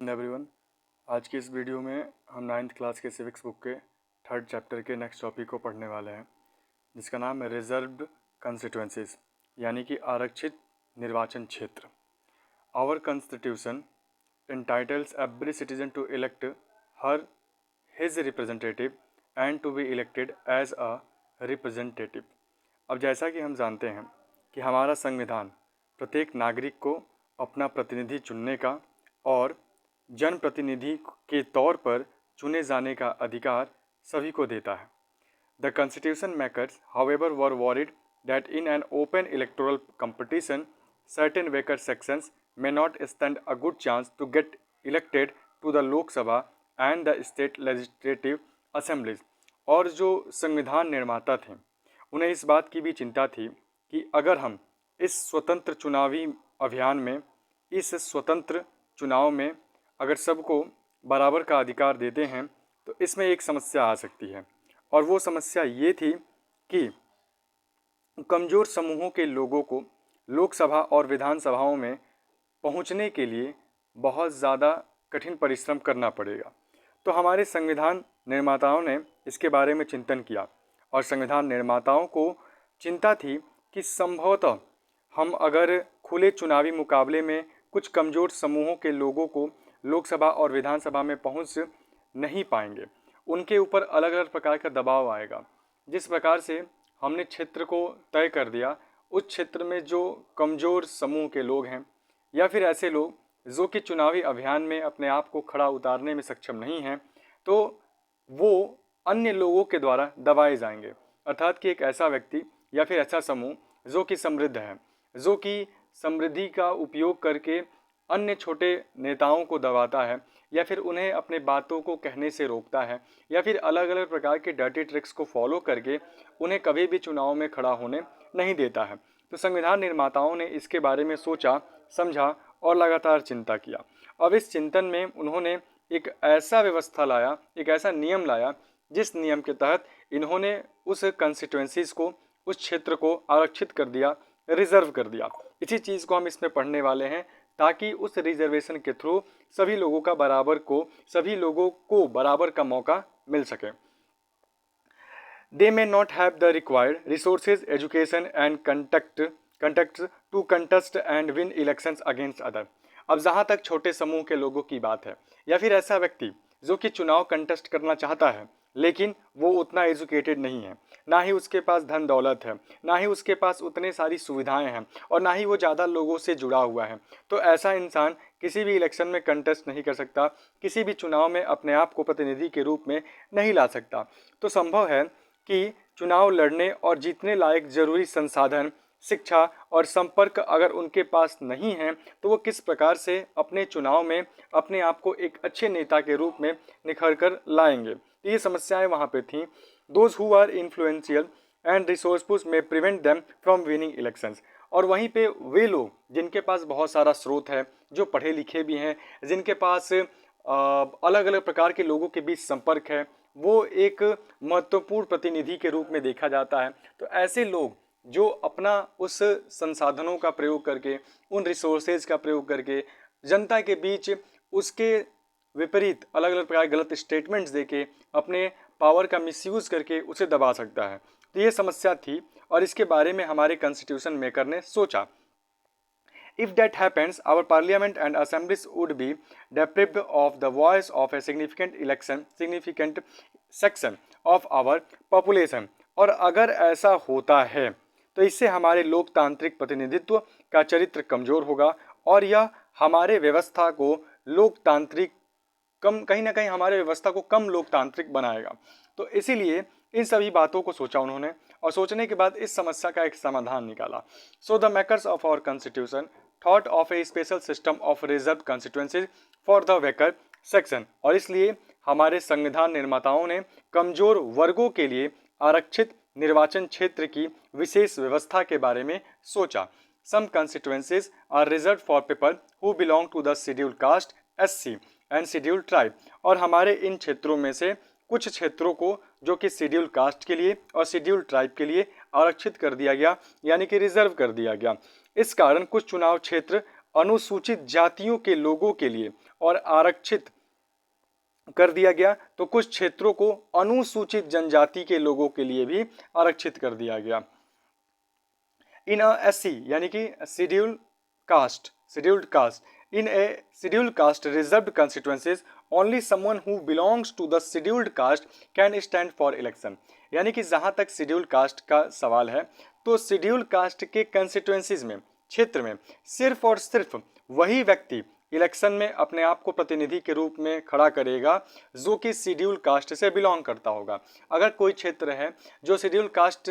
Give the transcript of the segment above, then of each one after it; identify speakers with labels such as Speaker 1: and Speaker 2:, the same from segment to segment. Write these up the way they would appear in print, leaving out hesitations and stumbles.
Speaker 1: Everyone, आज की इस वीडियो में हम 9th क्लास के सिविक्स बुक के 3rd चैप्टर के नेक्स्ट टॉपिक को पढ़ने वाले हैं, जिसका नाम है रिजर्व्ड कंस्टिट्यूएंसीज, यानी कि आरक्षित निर्वाचन क्षेत्र। Our constitution entitles every citizen to elect her his representative and to be elected as a representative. अब जैसा कि हम जानते हैं कि हमारा संविधान प्रत्येक नागरिक को अपना प्रतिनिधि चुनने का और जनप्रतिनिधि के तौर पर चुने जाने का अधिकार सभी को देता है। The constitution makers however were worried that in an open electoral competition certain weaker sections may not stand a good chance to get elected to the Lok Sabha and the state legislative assemblies। और जो संविधान निर्माता थे उन्हें इस बात की भी चिंता थी कि अगर हम इस स्वतंत्र चुनावी अभियान में, इस स्वतंत्र चुनाव में अगर सबको बराबर का अधिकार देते हैं तो इसमें एक समस्या आ सकती है। और वो समस्या ये थी कि कमज़ोर समूहों के लोगों को लोकसभा और विधानसभाओं में पहुंचने के लिए बहुत ज़्यादा कठिन परिश्रम करना पड़ेगा। तो हमारे संविधान निर्माताओं ने इसके बारे में चिंतन किया और संविधान निर्माताओं को चिंता थी कि संभवतः हम अगर खुले चुनावी मुकाबले में कुछ कमज़ोर समूहों के लोगों को लोकसभा और विधानसभा में पहुंच नहीं पाएंगे, उनके ऊपर अलग अलग प्रकार का दबाव आएगा। जिस प्रकार से हमने क्षेत्र को तय कर दिया, उस क्षेत्र में जो कमज़ोर समूह के लोग हैं या फिर ऐसे लोग जो कि चुनावी अभियान में अपने आप को खड़ा उतारने में सक्षम नहीं हैं, तो वो अन्य लोगों के द्वारा दबाए जाएंगे। अर्थात कि एक ऐसा व्यक्ति या फिर ऐसा समूह जो कि समृद्ध है, जो कि समृद्धि का उपयोग करके अन्य छोटे नेताओं को दबाता है या फिर उन्हें अपने बातों को कहने से रोकता है या फिर अलग अलग प्रकार के डर्टी ट्रिक्स को फॉलो करके उन्हें कभी भी चुनाव में खड़ा होने नहीं देता है। तो संविधान निर्माताओं ने इसके बारे में सोचा, समझा और लगातार चिंता किया। अब इस चिंतन में उन्होंने एक ऐसा व्यवस्था लाया, एक ऐसा नियम लाया, जिस नियम के तहत इन्होंने उस कंस्टिट्यूएंसीज को, उस क्षेत्र को आरक्षित कर दिया, रिजर्व कर दिया। इसी चीज़ को हम इसमें पढ़ने वाले हैं ताकि उस रिजर्वेशन के थ्रू सभी लोगों को बराबर का मौका मिल सके। They may not have the required resources, education and contacts to contest and win elections against other। अब जहाँ तक छोटे समूह के लोगों की बात है या फिर ऐसा व्यक्ति जो कि चुनाव कंटेस्ट करना चाहता है लेकिन वो उतना एजुकेटेड नहीं है, ना ही उसके पास धन दौलत है, ना ही उसके पास उतने सारी सुविधाएं हैं और ना ही वो ज़्यादा लोगों से जुड़ा हुआ है, तो ऐसा इंसान किसी भी इलेक्शन में कंटेस्ट नहीं कर सकता, किसी भी चुनाव में अपने आप को प्रतिनिधि के रूप में नहीं ला सकता। तो संभव है कि चुनाव लड़ने और जीतने लायक जरूरी संसाधन, शिक्षा और संपर्क अगर उनके पास नहीं है तो वो किस प्रकार से अपने चुनाव में अपने आप को एक अच्छे नेता के रूप में निखर कर लाएंगे। ये समस्याएं वहाँ पे थीं। Those who are influential and resourceful में prevent them from winning elections. और वहीं पे वे लोग जिनके पास बहुत सारा स्रोत है, जो पढ़े लिखे भी हैं, जिनके पास अलग अलग प्रकार के लोगों के बीच संपर्क है, वो एक महत्वपूर्ण प्रतिनिधि के रूप में देखा जाता है। तो ऐसे लोग जो अपना उस संसाधनों का प्रयोग करके, उन रिसोर्सेज का प्रयोग करके जनता के बीच उसके विपरीत अलग अलग प्रकार के गलत स्टेटमेंट्स देके अपने पावर का मिसयूज करके उसे दबा सकता है। तो ये समस्या थी और इसके बारे में हमारे कॉन्स्टिट्यूशन मेकर ने सोचा। If that happens, our parliament and assemblies would be deprived of the voice of a significant section of our population। और अगर ऐसा होता है तो इससे हमारे लोकतांत्रिक प्रतिनिधित्व का चरित्र कमजोर होगा और यह हमारे व्यवस्था को कहीं ना कहीं हमारे व्यवस्था को कम लोकतांत्रिक बनाएगा। तो इसीलिए इन सभी बातों को सोचा उन्होंने और सोचने के बाद इस समस्या का एक समाधान निकाला। So the makers of our constitution thought of a special system of reserve constituencies for the weaker section. और इसलिए हमारे संविधान निर्माताओं ने कमजोर वर्गों के लिए आरक्षित निर्वाचन क्षेत्र की विशेष व्यवस्था के बारे में सोचा। सम constituencies are reserved for people who belong to the scheduled caste SC and scheduled tribe। और हमारे इन क्षेत्रों में से कुछ क्षेत्रों को जो कि शेड्यूल कास्ट के लिए और शेड्यूल ट्राइब के लिए आरक्षित कर दिया गया, यानी कि रिजर्व कर दिया गया। इस कारण कुछ चुनाव क्षेत्र अनुसूचित जातियों के लोगों के लिए और आरक्षित कर दिया गया, तो कुछ क्षेत्रों को अनुसूचित जनजाति के लोगों के लिए भी आरक्षित कर दिया गया। इन एससी यानी कि scheduled caste in a scheduled caste reserved constituencies only someone who belongs to the scheduled caste can stand for election. यानी कि जहां तक शेड्यूल्ड कास्ट का सवाल है, तो शेड्यूल्ड कास्ट के कंस्टिट्यूएंसीज में, क्षेत्र में सिर्फ और सिर्फ वही व्यक्ति इलेक्शन में अपने आप को प्रतिनिधि के रूप में खड़ा करेगा जो कि शेड्यूल कास्ट से बिलोंग करता होगा। अगर कोई क्षेत्र है जो शेड्यूल कास्ट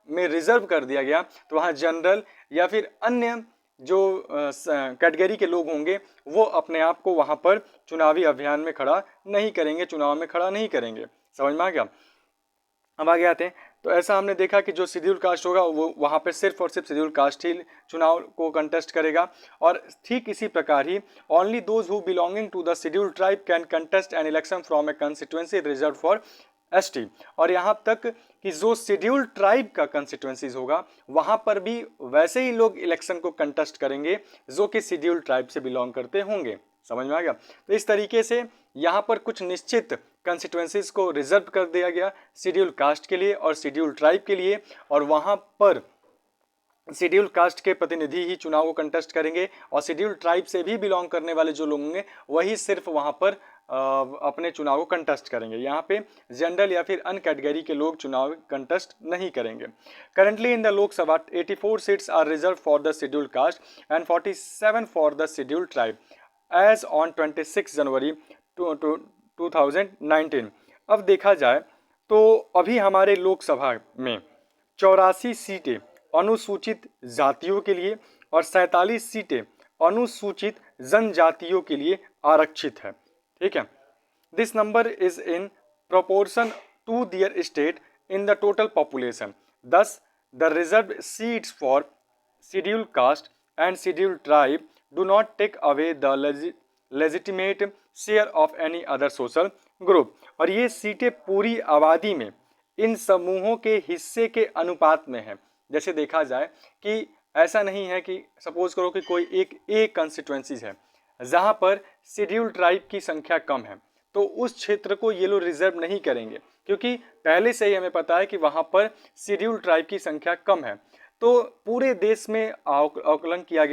Speaker 1: में रिजर्व कर दिया गया, तो वहाँ जनरल या फिर अन्य जो कैटेगरी के लोग होंगे वो अपने आप को वहाँ पर चुनावी अभियान में खड़ा नहीं करेंगे, चुनाव में खड़ा नहीं करेंगे। समझ में आ गया? अब आगे आते हैं। तो ऐसा हमने देखा कि जो शेड्यूल कास्ट होगा वो वहाँ पे सिर्फ और सिर्फ शेड्यूल कास्ट ही चुनाव को कंटेस्ट करेगा। और ठीक इसी प्रकार ही only those who belonging to the schedule tribe can contest an election from a constituency reserve for ST. और यहाँ तक कि जो शेड्यूल ट्राइब का कंस्टिट्यूएंसीज होगा वहाँ पर भी वैसे ही लोग इलेक्शन को कंटेस्ट करेंगे जो कि शेड्यूल ट्राइब से बिलोंग करते होंगे। समझ में आ गया? तो इस तरीके से यहाँ पर कुछ निश्चित कंस्टिट्यूएंसीज को रिजर्व कर दिया गया शेड्यूल कास्ट के लिए और शेड्यूल ट्राइब के लिए, और वहाँ पर शेड्यूल कास्ट के प्रतिनिधि ही चुनाव को कंटेस्ट करेंगे और शेड्यूल ट्राइब से भी बिलोंग करने वाले जो लोग होंगे वही सिर्फ वहाँ पर अपने चुनाव को कंटेस्ट करेंगे। यहाँ पे जनरल या फिर अन्य कैटेगरी के लोग चुनाव कंटेस्ट नहीं करेंगे। Currently in the Lok Sabha 84 seats are reserve for the schedule caste and 47 for the schedule tribe as on 26 January 2019। अब देखा जाए तो अभी हमारे लोकसभा में 84 सीटें अनुसूचित जातियों के लिए और 47 सीटें अनुसूचित जनजातियों के लिए आरक्षित है। ठीक है, this number is in proportion to their state in the total population. Thus the reserve seats for schedule caste and schedule tribe do not take away the legitimate share of any other social group. और ये सीटें पूरी आबादी में इन समूहों के हिस्से के अनुपात में है। जैसे देखा जाए कि ऐसा नहीं है कि सपोज करो कि कोई एक कंस्टिट्यूएंसीज है जहां पर शेड्यूल ट्राइब की संख्या कम है, तो उस क्षेत्र को ये लोग रिजर्व नहीं करेंगे क्योंकि पहले से ही हमें पता है कि वहां पर शेड्यूल ट्राइब की संख्या कम है। तो पूरे देश में आकलन किया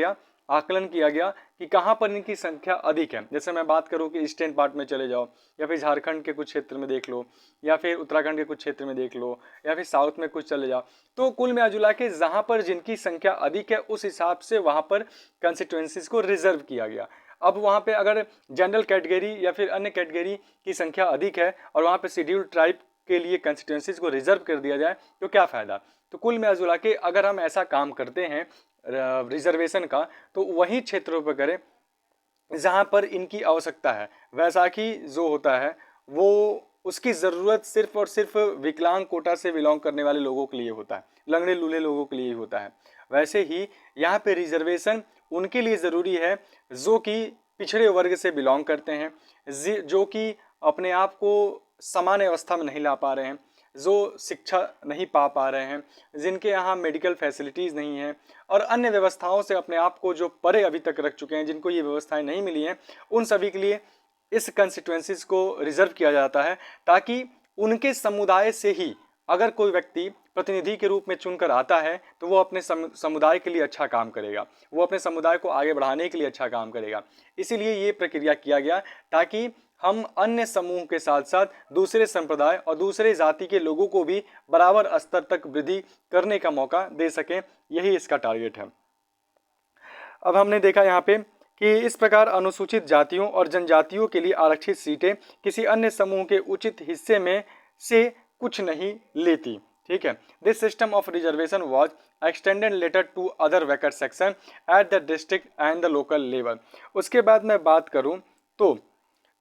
Speaker 1: गया कि कहाँ पर इनकी संख्या अधिक है। जैसे मैं बात करूँ कि ईस्टर्न पार्ट में चले जाओ या फिर झारखंड के कुछ क्षेत्र में देख लो या फिर उत्तराखंड के कुछ क्षेत्र में देख लो या फिर साउथ में कुछ चले जाओ, तो कुल मिला के जहाँ पर जिनकी संख्या अधिक है उस हिसाब से वहाँ पर कंस्टिट्यूएंसीज को रिजर्व किया गया। अब वहाँ पे अगर जनरल कैटेगरी या फिर अन्य कैटेगरी की संख्या अधिक है और वहाँ पे शेड्यूल ट्राइब के लिए कंस्टिट्यूएंसीज को रिजर्व कर दिया जाए तो क्या फ़ायदा। तो कुल मिला के अगर हम ऐसा काम करते हैं रिजर्वेशन का, तो वही क्षेत्रों पर करें जहाँ पर इनकी आवश्यकता है। वैसाखी जो होता है वो उसकी ज़रूरत सिर्फ और सिर्फ विकलांग कोटा से बिलोंग करने वाले लोगों के लिए होता है, लंगड़े लूले लोगों के लिए होता है। वैसे ही यहाँ पे रिजर्वेशन उनके लिए ज़रूरी है जो कि पिछड़े वर्ग से बिलोंग करते हैं, जो कि अपने आप को सामान्य अवस्था में नहीं ला पा रहे हैं, जो शिक्षा नहीं पा रहे हैं, जिनके यहाँ मेडिकल फैसिलिटीज़ नहीं हैं और अन्य व्यवस्थाओं से अपने आप को जो परे अभी तक रख चुके हैं, जिनको ये व्यवस्थाएं नहीं मिली हैं, उन सभी के लिए इस कंस्टिट्यूएंसीज को रिजर्व किया जाता है ताकि उनके समुदाय से ही अगर कोई व्यक्ति प्रतिनिधि के रूप में चुनकर आता है तो वो अपने समुदाय के लिए अच्छा काम करेगा, वो अपने समुदाय को आगे बढ़ाने के लिए अच्छा काम करेगा। इसीलिए ये प्रक्रिया किया गया ताकि हम अन्य समूह के साथ साथ दूसरे संप्रदाय और दूसरे जाति के लोगों को भी बराबर स्तर तक वृद्धि करने का मौका दे सकें, यही इसका टारगेट है। अब हमने देखा यहाँ पे कि इस प्रकार अनुसूचित जातियों और जनजातियों के लिए आरक्षित सीटें किसी अन्य समूह के उचित हिस्से में से कुछ नहीं लेती। ठीक है, this system of reservation was extended later to other vacant section at the district and the local level. उसके बाद मैं बात करूं तो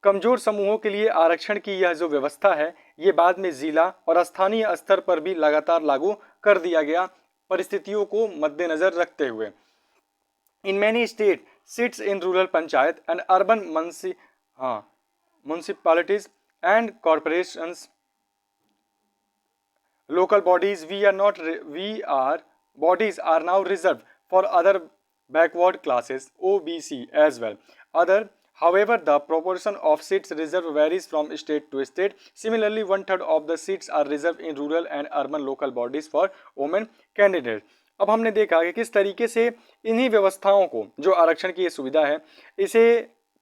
Speaker 1: कमजोर समूहों के लिए आरक्षण की यह जो व्यवस्था है ये बाद में जिला और स्थानीय स्तर पर भी लगातार लागू कर दिया गया परिस्थितियों को मद्देनजर रखते हुए। In many state seats in rural panchayat and urban municipalities and corporations local bodies bodies are now reserved for other backward classes OBC as well. Other However, the proportion of seats reserved varies from state to state. Similarly, 1/3 of the seats are reserved in rural and urban local bodies for women candidates. अब हमने देखा कि किस तरीके से इन्हीं व्यवस्थाओं को, जो आरक्षण की ये सुविधा है, इसे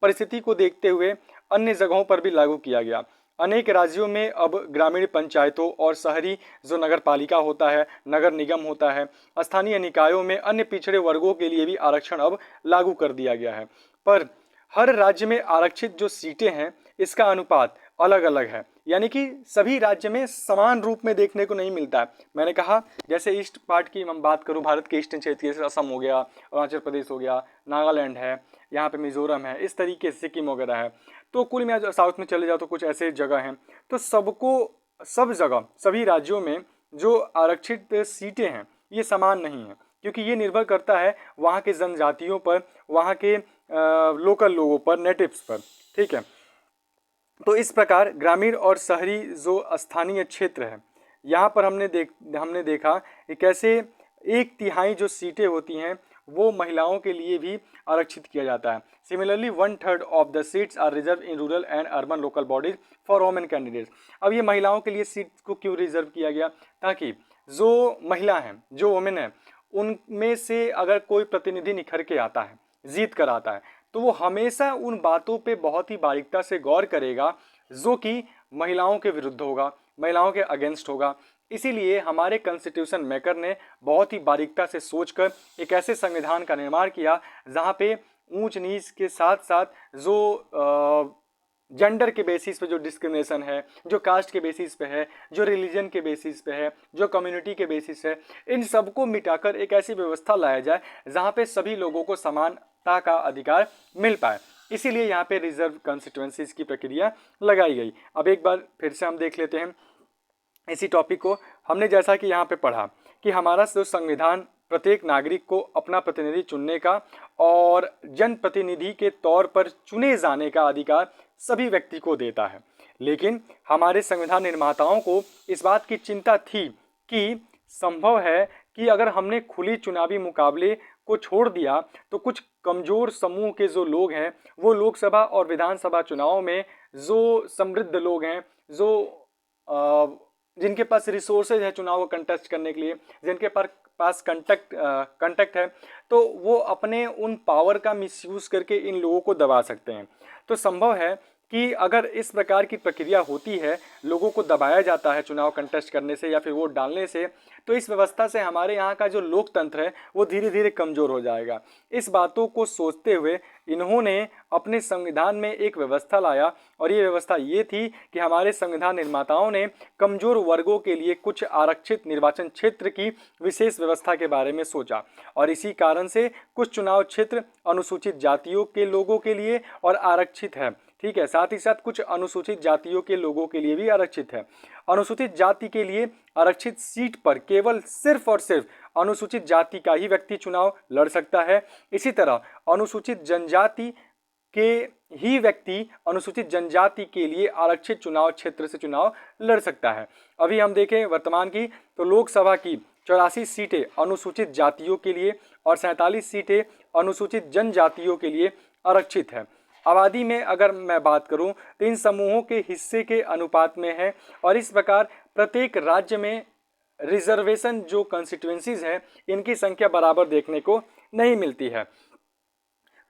Speaker 1: परिस्थिति को देखते हुए अन्य जगहों पर भी लागू किया गया। अनेक राज्यों में अब ग्रामीण पंचायतों और शहरी जो नगर पालिका होता है, नगर निगम होता है, स्थानीय निकायों में अन्य पिछड़े वर्गों के लिए भी आरक्षण अब लागू कर दिया गया है। पर हर राज्य में आरक्षित जो सीटें हैं, इसका अनुपात अलग अलग है, यानी कि सभी राज्य में समान रूप में देखने को नहीं मिलता है। मैंने कहा जैसे ईस्ट पार्ट की हम बात करूं, भारत के ईस्टर्न क्षेत्र, जैसे असम हो गया, अरुणाचल प्रदेश हो गया, नागालैंड है, यहाँ पे मिजोरम है, इस तरीके से सिक्किम वगैरह है। तो कुल में साउथ में चले जाओ तो कुछ ऐसे जगह हैं। तो सब जगह सभी राज्यों में जो आरक्षित सीटें हैं ये समान नहीं है, क्योंकि ये निर्भर करता है वहाँ के जनजातियों पर, वहाँ के लोकल लोगों पर, नेटिव्स पर। ठीक है, तो इस प्रकार ग्रामीण और शहरी जो स्थानीय क्षेत्र है, यहाँ पर हमने देखा कि कैसे 1/3 जो सीटें होती हैं वो महिलाओं के लिए भी आरक्षित किया जाता है। Similarly 1/3 of the seats are reserve in rural and urban local bodies for women candidates. अब ये महिलाओं के लिए सीट को क्यों रिजर्व किया गया? ताकि जो महिला हैं, जो वोमेन है, उनमें से अगर कोई प्रतिनिधि निखर के आता है, जीत कर आता है, तो वो हमेशा उन बातों पे बहुत ही बारीकता से गौर करेगा जो कि महिलाओं के विरुद्ध होगा, महिलाओं के अगेंस्ट होगा। इसीलिए हमारे कॉन्स्टिट्यूशन मेकर ने बहुत ही बारीकता से सोचकर एक ऐसे संविधान का निर्माण किया जहाँ पे ऊंच नीच के साथ साथ जो जेंडर के बेसिस पे जो डिस्क्रिमिनेशन है, जो कास्ट के बेसिस पे है, जो रिलीजन के बेसिस पे है, जो कम्युनिटी के बेसिस है, इन सबको मिटाकर एक ऐसी व्यवस्था लाया जाए जहाँ पे सभी लोगों को समानता का अधिकार मिल पाए। इसीलिए यहाँ पे रिजर्व कॉन्स्टिट्यूएंसीज की प्रक्रिया लगाई गई। अब एक बार फिर से हम देख लेते हैं इसी टॉपिक को। हमने जैसा कि यहाँ पे पढ़ा कि हमारा जो संविधान प्रत्येक नागरिक को अपना प्रतिनिधि चुनने का और जनप्रतिनिधि के तौर पर चुने जाने का अधिकार सभी व्यक्ति को देता है। लेकिन हमारे संविधान निर्माताओं को इस बात की चिंता थी कि संभव है कि अगर हमने खुली चुनावी मुकाबले को छोड़ दिया तो कुछ कमजोर समूह के जो लोग हैं वो लोकसभा और विधानसभा चुनाव में जो समृद्ध लोग हैं, जो जिनके पास रिसोर्सेज है चुनाव को कंटेस्ट करने के लिए, जिनके पास कंटेक्ट है, तो वो अपने उन पावर का मिसयूज़ करके इन लोगों को दबा सकते हैं। तो संभव है कि अगर इस प्रकार की प्रक्रिया होती है, लोगों को दबाया जाता है चुनाव कंटेस्ट करने से या फिर वोट डालने से, तो इस व्यवस्था से हमारे यहाँ का जो लोकतंत्र है वो धीरे धीरे कमज़ोर हो जाएगा। इस बातों को सोचते हुए इन्होंने अपने संविधान में एक व्यवस्था लाया और ये व्यवस्था ये थी कि हमारे संविधान निर्माताओं ने कमज़ोर वर्गों के लिए कुछ आरक्षित निर्वाचन क्षेत्र की विशेष व्यवस्था के बारे में सोचा और इसी कारण से कुछ चुनाव क्षेत्र अनुसूचित जातियों के लोगों के लिए और आरक्षित है। ठीक है, साथ ही साथ कुछ अनुसूचित जातियों के लोगों के लिए भी आरक्षित है। अनुसूचित जाति के लिए आरक्षित सीट पर केवल सिर्फ और सिर्फ अनुसूचित जाति का ही व्यक्ति चुनाव लड़ सकता है। इसी तरह अनुसूचित जनजाति के ही व्यक्ति अनुसूचित जनजाति के लिए आरक्षित चुनाव क्षेत्र से चुनाव लड़ सकता है। अभी हम देखें वर्तमान की तो लोकसभा की 84 सीटें अनुसूचित जातियों के लिए और 47 सीटें अनुसूचित जनजातियों के लिए आरक्षित है। आबादी में अगर मैं बात करूं तो इन समूहों के हिस्से के अनुपात में है और इस प्रकार प्रत्येक राज्य में रिजर्वेशन जो कॉन्स्टिट्यूएंसीज है इनकी संख्या बराबर देखने को नहीं मिलती है।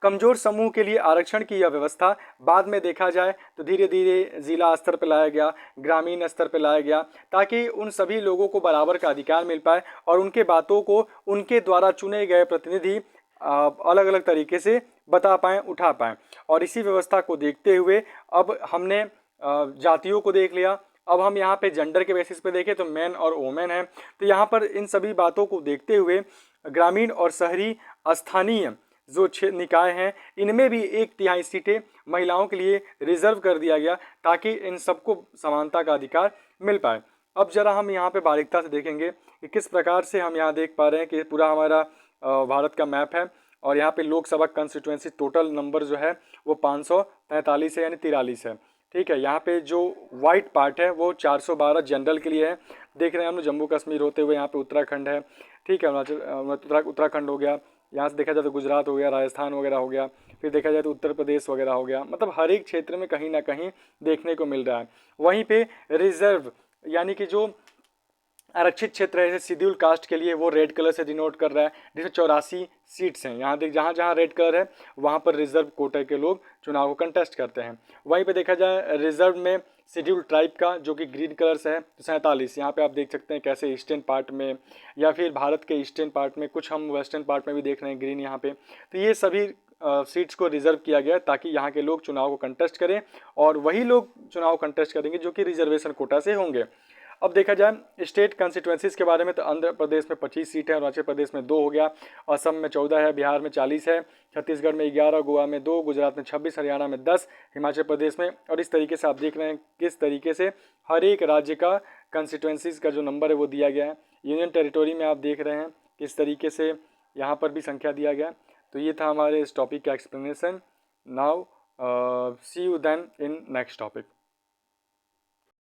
Speaker 1: कमजोर समूह के लिए आरक्षण की यह व्यवस्था बाद में देखा जाए तो धीरे धीरे जिला स्तर पर लाया गया, ग्रामीण स्तर पर लाया गया, ताकि उन सभी लोगों को बराबर का अधिकार मिल पाए और उनके बातों को उनके द्वारा चुने गए प्रतिनिधि अलग अलग तरीके से बता पाएँ, उठा पाएँ। और इसी व्यवस्था को देखते हुए अब हमने जातियों को देख लिया। अब हम यहाँ पे जेंडर के बेसिस पे देखें तो मैन और वोमेन है। तो यहाँ पर इन सभी बातों को देखते हुए ग्रामीण और शहरी स्थानीय जो निकाय हैं इनमें भी 1/3 सीटें महिलाओं के लिए रिजर्व कर दिया गया ताकि इन सबको समानता का अधिकार मिल पाए। अब जरा हम यहाँ पे बारीकता से देखेंगे कि किस प्रकार से हम यहाँ देख पा रहे हैं कि पूरा हमारा भारत का मैप है और यहाँ पे लोकसभा कॉन्स्टिट्यूएंसी टोटल नंबर जो है वो 543 है, यानी 43 है। ठीक है, यहाँ पे जो वाइट पार्ट है वो 412 जनरल के लिए है। देख रहे हैं हम जम्मू कश्मीर होते हुए यहाँ पे उत्तराखंड है। ठीक है, उत्तराखंड हो गया, यहाँ से देखा जाए तो गुजरात हो गया, राजस्थान वगैरह हो गया, फिर देखा जाए तो उत्तर प्रदेश वगैरह हो गया, मतलब हर एक क्षेत्र में कहीं ना कहीं देखने को मिल रहा है। वहीं पे रिजर्व यानी कि जो आरक्षित क्षेत्र है, जैसे शेड्यूल कास्ट के लिए, वो रेड कलर से डिनोट कर रहा है, जिसमें 84 सीट्स हैं। यहाँ देख, जहाँ जहाँ रेड कलर है वहाँ पर रिजर्व कोटे के लोग चुनाव को कंटेस्ट करते हैं। वहीं पे देखा जाए रिजर्व में शेड्यूल ट्राइब का, जो कि ग्रीन कलर से है, 47। यहाँ पे आप देख सकते हैं कैसे ईस्टर्न पार्ट में या फिर भारत के ईस्टर्न पार्ट में, कुछ हम वेस्टर्न पार्ट में भी देख रहे हैं ग्रीन यहाँ पे। तो ये सभी सीट्स को रिजर्व किया गया ताकि यहाँ के लोग चुनाव को कंटेस्ट करें, और वही लोग चुनाव कंटेस्ट करेंगे जो कि रिजर्वेशन कोटा से होंगे। अब देखा जाए स्टेट कंस्टिट्यूंसीज के बारे में, तो आंध्र प्रदेश में 25 सीट है, अरुणाचल प्रदेश में 2 हो गया, असम में 14 है, बिहार में 40 है, छत्तीसगढ़ में 11, गोवा में 2, गुजरात में 26, हरियाणा में 10, हिमाचल प्रदेश में। और इस तरीके से आप देख रहे हैं किस तरीके से हर एक राज्य का कंस्टिट्यूंसीज का जो नंबर है वो दिया गया है। यूनियन टेरिटोरी में आप देख रहे हैं किस तरीके से यहाँ पर भी संख्या दिया गया। तो ये था हमारे इस टॉपिक का explanation. Now see you then in next topic.